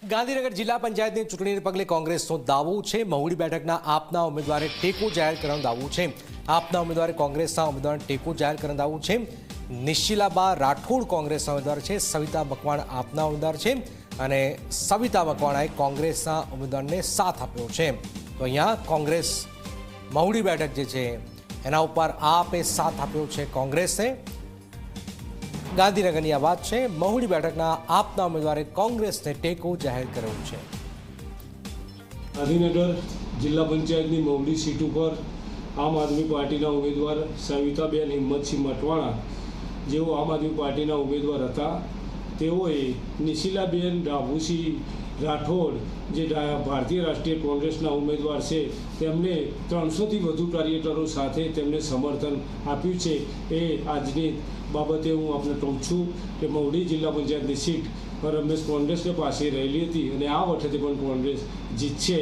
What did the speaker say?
ગાંધીનગર જિલ્લા પંચાયતની ચૂંટણીને પગલે કોંગ્રેસનો દાવો છે મહુડી બેઠકના આપના ઉમેદવારે ટેકો જાહેર કરવાનો દાવો છે। આપના ઉમેદવારે કોંગ્રેસના ઉમેદવારને ટેકો જાહેર કરવાનો દાવો છે। નિશિલાબા રાઠોડ કોંગ્રેસના ઉમેદવાર છે, સવિતા મકવાણ આપના ઉમેદવાર છે અને સવિતા મકવાણાએ કોંગ્રેસના ઉમેદવારને સાથ આપ્યો છે। તો અહીંયા કોંગ્રેસ મહુડી બેઠક જે છે એના ઉપર આપે સાથ આપ્યો છે કોંગ્રેસે। ગાંધીનગરની આ વાત છે। મહુડી બેઠકના આપના ઉમેદવારે કોંગ્રેસને ટેકો જાહેર કર્યો છે। ગાંધીનગર જિલ્લા પંચાયતની મહુડી સીટ ઉપર આમ આદમી પાર્ટીના ઉમેદવાર સવિતાબેન હિંમતસિંહ મકવાણા જેઓ આમ આદમી પાર્ટીના ઉમેદવાર હતા, તેઓએ નિશિલાબેન રાભુસિંહ રાઠોડ જે ભારતીય રાષ્ટ્રીય કોંગ્રેસના ઉમેદવાર છે તેમને 300થી વધુ કાર્યકરો સાથે તેમને સમર્થન આપ્યું છે। એ આજની બાબતે હું આપને કહું છું કે મહુડી જિલ્લા પંચાયતની સીટ રમેશ કોંગ્રેસને પાસે રહેલી હતી અને આ વખતે પણ કોંગ્રેસ જીતશે।